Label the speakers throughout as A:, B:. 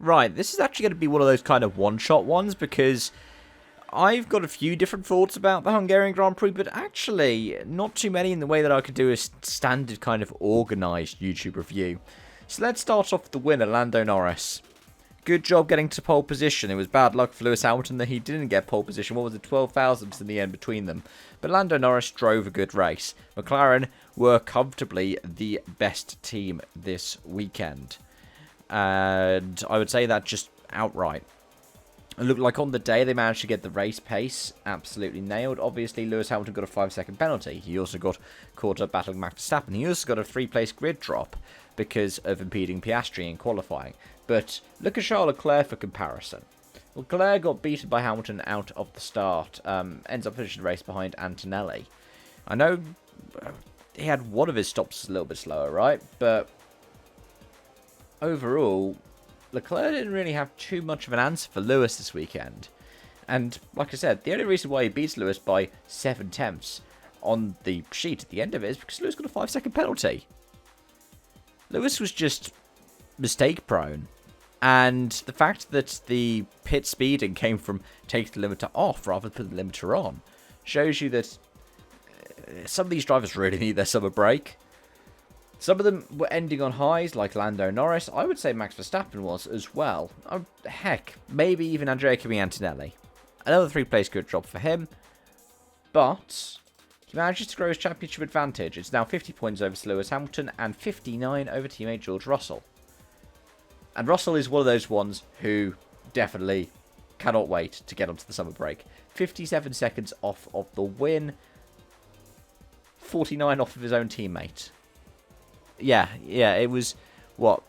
A: Right, this is actually going to be one of those kind of one-shot ones, because I've got a few different thoughts about the Hungarian Grand Prix, but actually not too many in the way that I could do a standard kind of organised YouTube review. So let's start off with the winner, Lando Norris. Good job getting to pole position. It was bad luck for Lewis Hamilton that he didn't get pole position. What was it, 12 thousandths in the end between them. But Lando Norris drove a good race. McLaren were comfortably the best team this weekend. And I would say that just outright. It looked like on the day they managed to get the race pace absolutely nailed. Obviously, Lewis Hamilton got a 5-second penalty. He also got caught up battling Max Verstappen. He also got a 3-place grid drop because of impeding Piastri in qualifying. But look at Charles Leclerc for comparison. Leclerc got beaten by Hamilton out of the start. Ends up finishing the race behind Antonelli. I know he had one of his stops a little bit slower, right? But overall, Leclerc didn't really have too much of an answer for Lewis this weekend. And like I said, the only reason why he beats Lewis by 7 tenths on the sheet at the end of it is because Lewis got a 5-second penalty. Lewis was just mistake prone. And the fact that the pit speeding came from taking the limiter off rather than putting the limiter on shows you that some of these drivers really need their summer break. Some of them were ending on highs, like Lando Norris. I would say Max Verstappen was as well. Oh, heck, maybe even Andrea Antonelli. Another 3-place good job for him. But he manages to grow his championship advantage. It's now 50 points over Lewis Hamilton and 59 over teammate George Russell. And Russell is one of those ones who definitely cannot wait to get onto the summer break. 57 seconds off of the win. 49 off of his own teammate. Yeah, it was,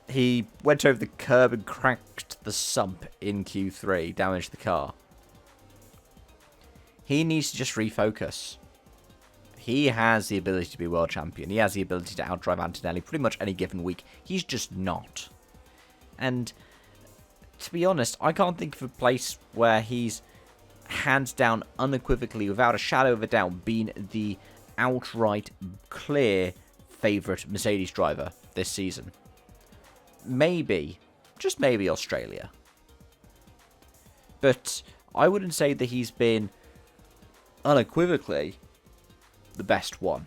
A: he went over the curb and cracked the sump in Q3, damaged the car. He needs to just refocus. He has the ability to be world champion. He has the ability to outdrive Antonelli pretty much any given week. He's just not. And to be honest, I can't think of a place where he's hands down, unequivocally, without a shadow of a doubt, been the outright clear favourite Mercedes driver this season. Maybe, just maybe Australia. But I wouldn't say that he's been unequivocally the best one.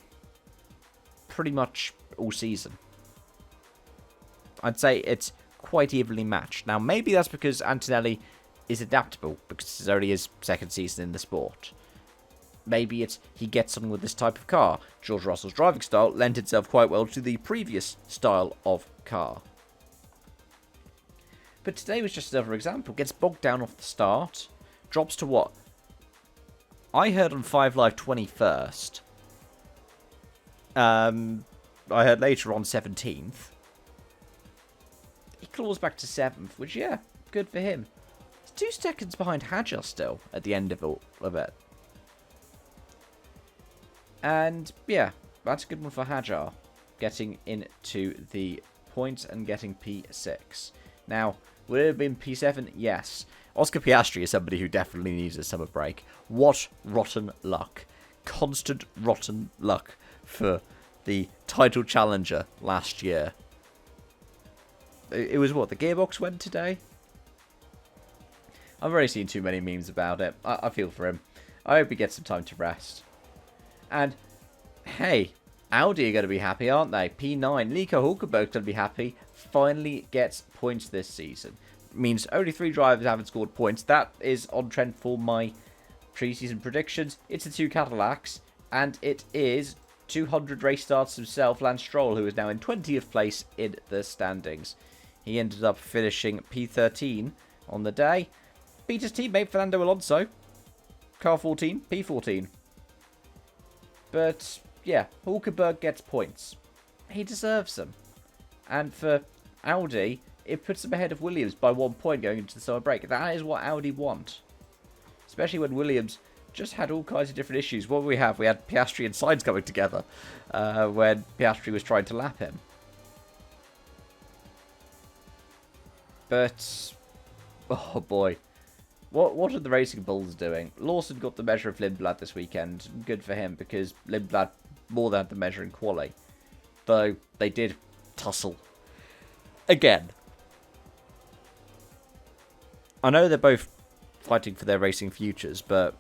A: Pretty much all season. I'd say it's quite evenly matched. Now, maybe that's because Antonelli is adaptable, because it's only his second season in the sport. Maybe it's he gets on with this type of car. George Russell's driving style lent itself quite well to the previous style of car. But today was just another example. Gets bogged down off the start. Drops to what? I heard on 5 Live 21st. I heard later on 17th. He claws back to 7th, which, yeah, good for him. He's 2 seconds behind Hadjar still at the end of all of it. And, yeah, that's a good one for Hadjar, getting into the points and getting P6. Now, would it have been P7? Yes. Oscar Piastri is somebody who definitely needs a summer break. What rotten luck. Constant rotten luck for the title challenger last year. It was what? The gearbox went today? I've already seen too many memes about it. I feel for him. I hope he gets some time to rest. And, hey, Audi are going to be happy, aren't they? P9. Nico Hulkenberg's going to be happy. Finally gets points this season. Means only 3 drivers haven't scored points. That is on trend for my pre-season predictions. It's the 2 Cadillacs. And it is 200 race starts himself, Lance Stroll, who is now in 20th place in the standings. He ended up finishing P13 on the day. Beat his teammate Fernando Alonso. Car 14, P14. But, yeah, Hulkenberg gets points. He deserves them. And for Audi, it puts them ahead of Williams by 1 point going into the summer break. That is what Audi want. Especially when Williams just had all kinds of different issues. What we have? We had Piastri and Sainz coming together when Piastri was trying to lap him. But, oh boy. What are the Racing Bulls doing? Lawson got the measure of Lindblad this weekend. Good for him, because Lindblad more than had the measure in quali. Though, they did tussle. Again. I know they're both fighting for their racing futures, but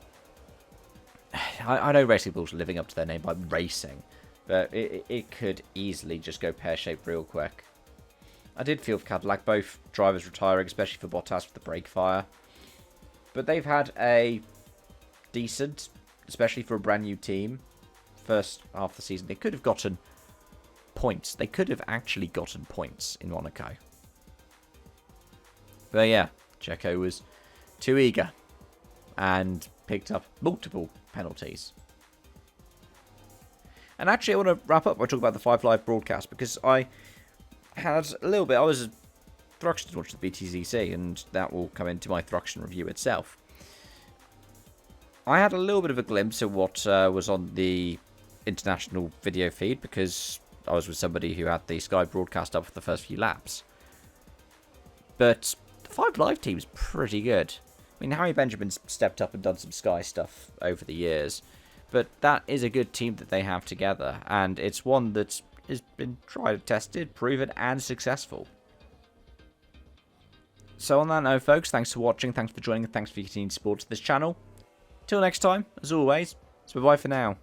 A: I know Racing Bull's living up to their name by racing, but it could easily just go pear-shaped real quick. I did feel for Cadillac, both drivers retiring, especially for Bottas with the brake fire. But they've had a decent, especially for a brand new team, first half of the season. They could have gotten points. They could have actually gotten points in Monaco. But yeah, Checo was too eager and picked up multiple penalties. And actually, I want to wrap up by talking about the 5 Live broadcast, because I had a little bit. I was Thruxton watched the BTCC, and that will come into my Thruxton review itself. I had a little bit of a glimpse of what was on the international video feed, because I was with somebody who had the Sky broadcast up for the first few laps. But the 5 Live team's pretty good. I mean, Harry Benjamin's stepped up and done some Sky stuff over the years, but that is a good team that they have together, and it's one that has been tried, tested, proven, and successful. So on that note, folks, thanks for watching, thanks for joining, and thanks for your continued support to this channel. Till next time, as always, it's bye-bye for now.